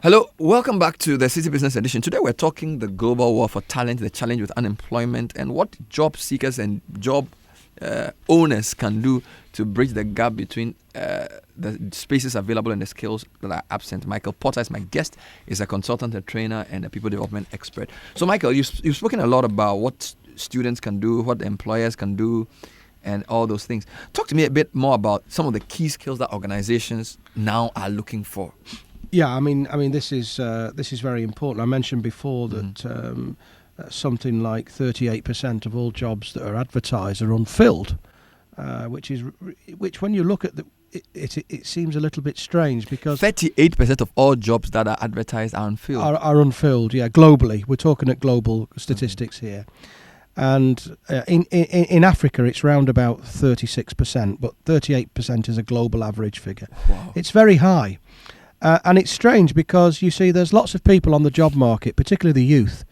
Hello, welcome back to the Citi Business Edition. Today we're talking the global war for talent, the challenge with unemployment, and what job seekers and job owners can do to bridge the gap between the spaces available and the skills that are absent. Michael Potter is my guest. He's a consultant, a trainer, and a people development expert. So Michael, you've spoken a lot about what students can do, what employers can do, and all those things. Talk to me a bit more about some of the key skills that organizations now are looking for. Yeah, I mean, this is very important. I mentioned before that something like 38% of all jobs that are advertised are unfilled, which when you look at it seems a little bit strange because 38% of all jobs that are advertised are unfilled. Are unfilled, yeah, globally. We're talking at global statistics here, and in Africa it's round about 36%, but 38% is a global average figure. Wow. It's very high. And it's strange because you see there's lots of people on the job market, particularly the youth,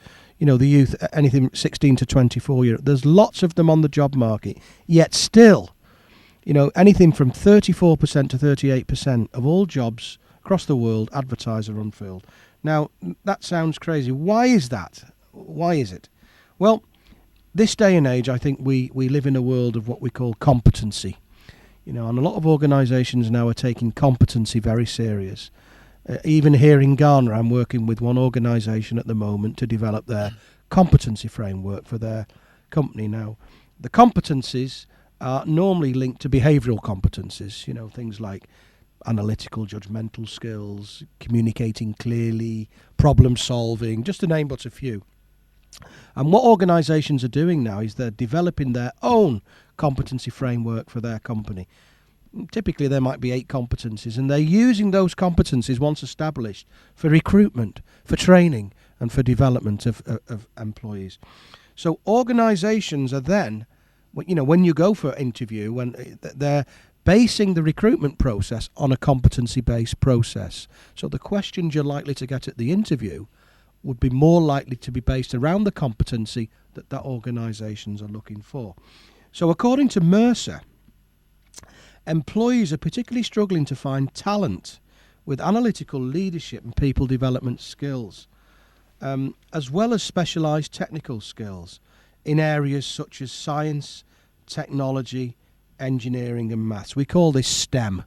anything 16 to 24 years, there's lots of them on the job market, yet still, anything from 34% to 38% of all jobs across the world advertised are unfilled. Now, that sounds crazy. Why is that? Why is it? Well, this day and age, I think we live in a world of what we call competency. And a lot of organisations now are taking competency very serious. Even here in Ghana, I'm working with one organisation at the moment to develop their competency framework for their company. Now, the competencies are normally linked to behavioural competencies, things like analytical, judgmental skills, communicating clearly, problem solving, just to name but a few. And what organisations are doing now is they're developing their own competency framework for their company. Typically there might be 8 competencies, and they're using those competencies once established for recruitment, for training, and for development of employees. So organisations are then, when you go for an interview, when they're basing the recruitment process on a competency-based process. So the questions you're likely to get at the interview would be more likely to be based around the competency that organisations are looking for. So according to Mercer, employees are particularly struggling to find talent with analytical leadership and people development skills, as well as specialised technical skills in areas such as science, technology, engineering and maths. We call this STEM.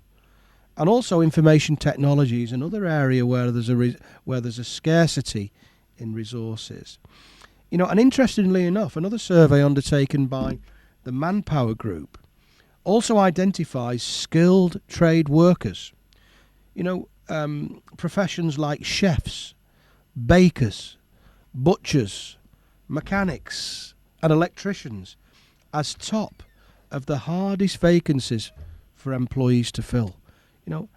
And also information technology is another area where there's a scarcity in resources. And interestingly enough, another survey undertaken by the Manpower Group also identifies skilled trade workers. Professions like chefs, bakers, butchers, mechanics, and electricians as top of the hardest vacancies for employees to fill.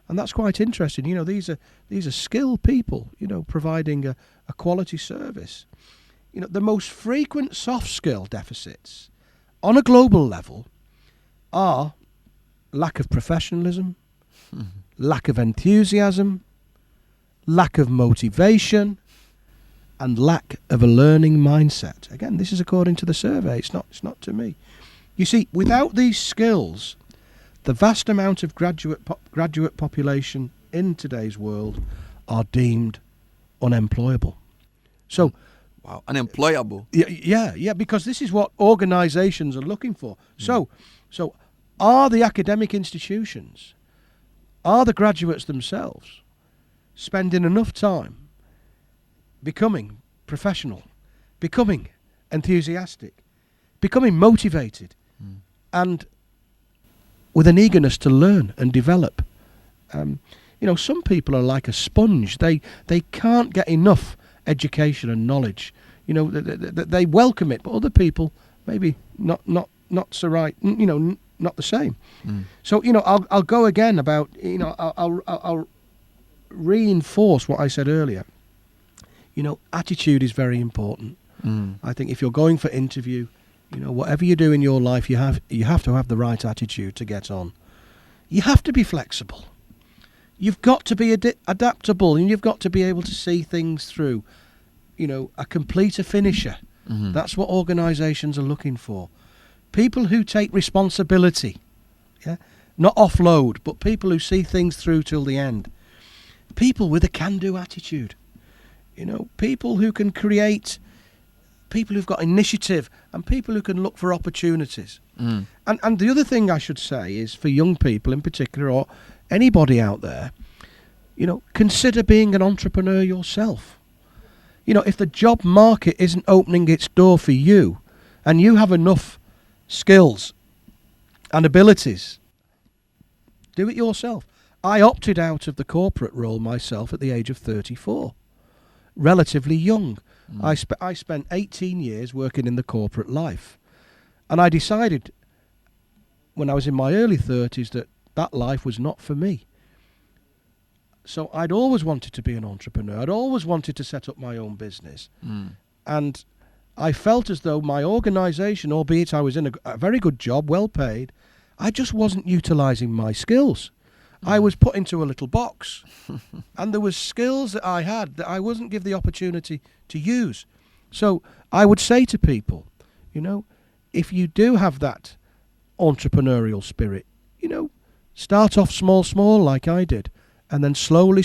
And that's quite interesting. These are skilled people, providing a quality service. The most frequent soft skill deficits on a global level are lack of professionalism, lack of enthusiasm, lack of motivation, and lack of a learning mindset. Again, this is according to the survey. It's not to me. You see, without these skills, the vast amount of graduate population in today's world are deemed unemployable. So, wow, unemployable. Yeah, because this is what organisations are looking for. So are the academic institutions, are the graduates themselves spending enough time becoming professional, becoming enthusiastic, becoming motivated, and with an eagerness to learn and develop? Some people are like a sponge. They can't get enough education and knowledge. They welcome it, but other people maybe not so right. Not the same. So I'll go again about I'll reinforce what I said earlier. Attitude is very important. I think if you're going for interview, whatever you do in your life, you have to have the right attitude to get on. You have to be flexible. You've got to be adaptable, and you've got to be able to see things through. A completer finisher. That's what organisations are looking for. People who take responsibility, not offload, but people who see things through till the end. people with a can-do attitude. People who can create, people who've got initiative, and people who can look for opportunities. And the other thing I should say is, for young people in particular, or anybody out there, consider being an entrepreneur yourself. If the job market isn't opening its door for you, and you have enough skills and abilities, do it yourself. I opted out of the corporate role myself at the age of 34, relatively young. I spent 18 years working in the corporate life, and I decided when I was in my early 30s that life was not for me. So I'd always wanted to be an entrepreneur. I'd always wanted to set up my own business. And I felt as though my organisation, albeit I was in a very good job, well paid, I just wasn't utilising my skills. I was put into a little box, and there was skills that I had that I wasn't given the opportunity to use. So I would say to people, if you do have that entrepreneurial spirit, start off small like I did, and then slowly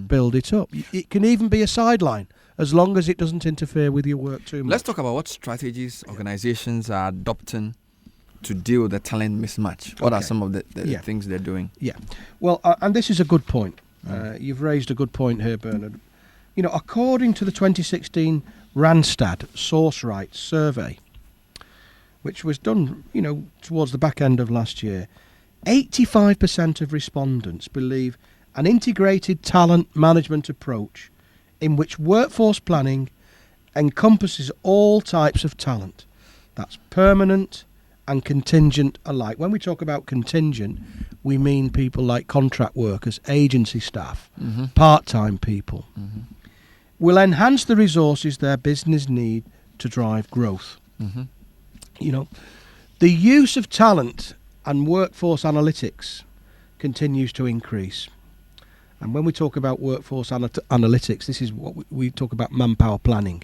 build it up. It can even be a sideline, as long as it doesn't interfere with your work too much. Let's talk about what strategies organizations are adopting to deal with the talent mismatch. What are some of the things they're doing? Yeah. Well, and this is a good point. You've raised a good point here, Bernard. According to the 2016 Randstad Source Rights survey, which was done, towards the back end of last year, 85% of respondents believe an integrated talent management approach in which workforce planning encompasses all types of talent. That's permanent and contingent alike. When we talk about contingent, we mean people like contract workers, agency staff, part-time people. Will enhance the resources their business need to drive growth. The use of talent and workforce analytics continues to increase. And when we talk about workforce analytics, this is what we talk about: manpower planning.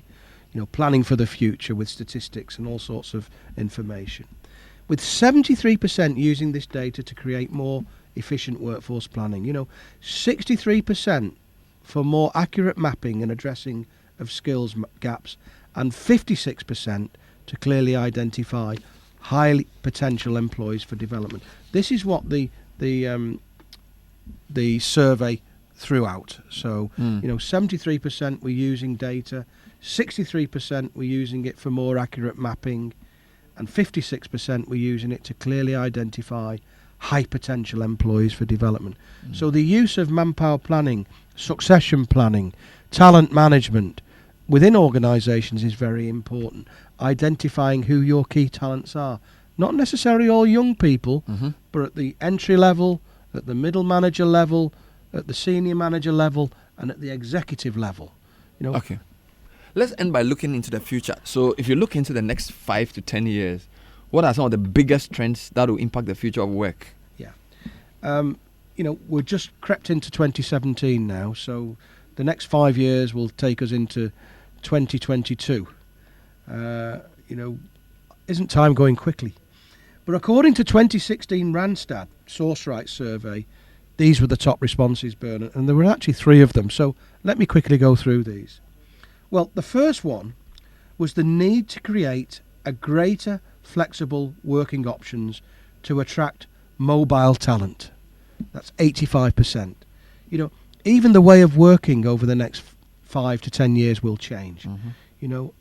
Planning for the future with statistics and all sorts of information. With 73% using this data to create more efficient workforce planning. 63% for more accurate mapping and addressing of skills gaps, and 56% to clearly identify highly potential employees for development. This is what the survey threw out. So 73% were using data, 63% were using it for more accurate mapping, and 56% were using it to clearly identify high potential employees for development. So the use of manpower planning, succession planning, talent management within organisations is very important. Identifying who your key talents are. Not necessarily all young people, but at the entry level, at the middle manager level, at the senior manager level, and at the executive level. Okay. Let's end by looking into the future. So if you look into the next 5 to 10 years, what are some of the biggest trends that will impact the future of work? We're just crept into 2017 now, so the next 5 years will take us into 2022. Isn't time going quickly? But according to 2016 Randstad Source Rights survey, these were the top responses, Bernard, and there were actually 3 of them. So let me quickly go through these. Well, the first one was the need to create a greater flexible working options to attract mobile talent. That's 85%. Even the way of working over the next 5 to 10 years will change.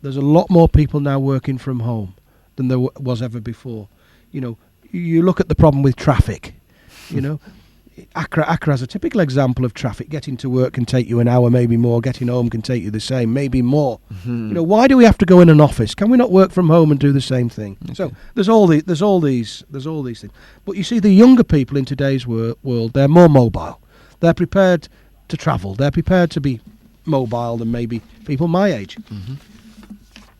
There's a lot more people now working from home than there was ever before. You look at the problem with traffic. Accra has a typical example of traffic. Getting to work can take you an hour, maybe more. Getting home can take you the same, maybe more. Why do we have to go in an office? Can we not work from home and do the same thing? Okay. So there's all these things. But you see, the younger people in today's world, they're more mobile. They're prepared to travel. They're prepared to be mobile than maybe people my age.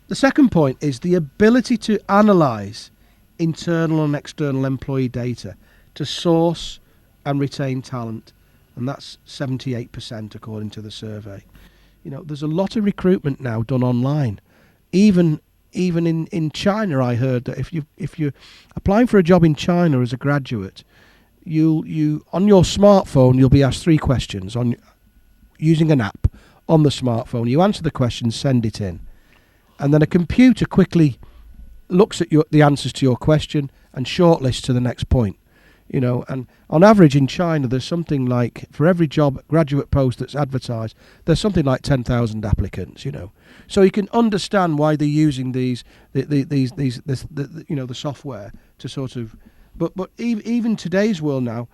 The second point is the ability to analyse internal and external employee data to source and retain talent, and that's 78% according to the survey. There's a lot of recruitment now done online. Even in China, I heard that if you're applying for a job in China as a graduate, you on your smartphone, you'll be asked 3 questions on using an app on the smartphone. You answer the questions, send it in, and then a computer quickly looks at the answers to your question and shortlists to the next point. And on average in China, there's something like, for every graduate post that's advertised, there's something like 10,000 applicants. So you can understand why they're using the software to sort of. But even today's world now,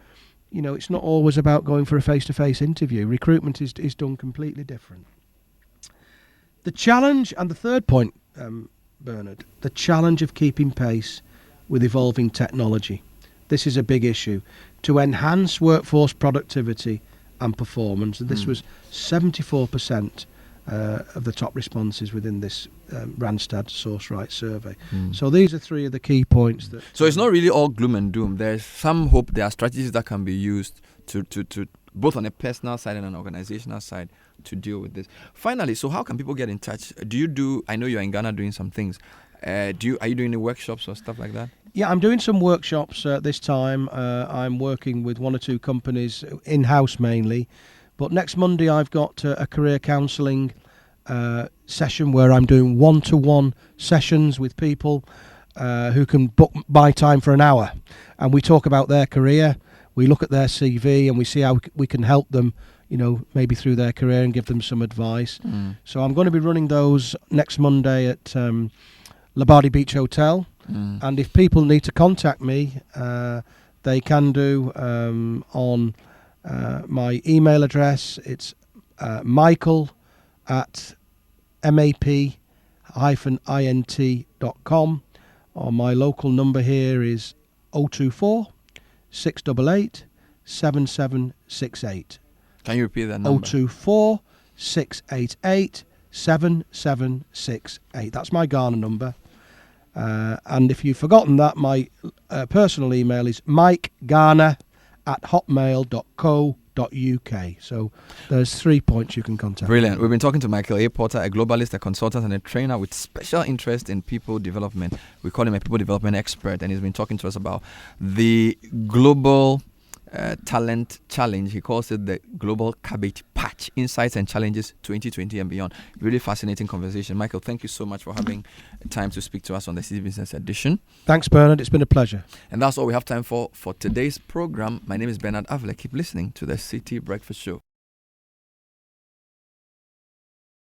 it's not always about going for a face-to-face interview. Recruitment is done completely different. The challenge, and the third point, Bernard, the challenge of keeping pace with evolving technology. This is a big issue. To enhance workforce productivity and performance, this was 74% of the top responses within this Randstad SourceRight survey. So these are 3 of the key points. So it's not really all gloom and doom. There's some hope. There are strategies that can be used to both on a personal side and an organizational side to deal with this. Finally, so how can people get in touch? I know you're in Ghana doing some things. Are you doing any workshops or stuff like that? Yeah, I'm doing some workshops this time. I'm working with 1 or 2 companies, in-house mainly. But next Monday I've got a career counselling session where I'm doing one-to-one sessions with people who can book my time for an hour. And we talk about their career, we look at their CV, and we see how we can help them, maybe through their career and give them some advice. So I'm going to be running those next Monday at Labadi Beach Hotel. And if people need to contact me, they can do on my email address. It's michael@map-int.com, or my local number here is 024 688 7768. Can you repeat that number? 024 688 7768. That's my Ghana number. And if you've forgotten that, my personal email is mikeghana@hotmail.co.uk. So there's 3 points you can contact. Brilliant. We've been talking to Michael A. Porter, a globalist, a consultant, and a trainer with special interest in people development. We call him a people development expert, and he's been talking to us about the global talent challenge. He calls it the Global Cabbage Patch, Insights and Challenges 2020 and Beyond. Really fascinating conversation. Michael, thank you so much for having time to speak to us on the Citi Business Edition. Thanks, Bernard. It's been a pleasure. And that's all we have time for today's program. My name is Bernard Avle. Keep listening to the Citi Breakfast Show.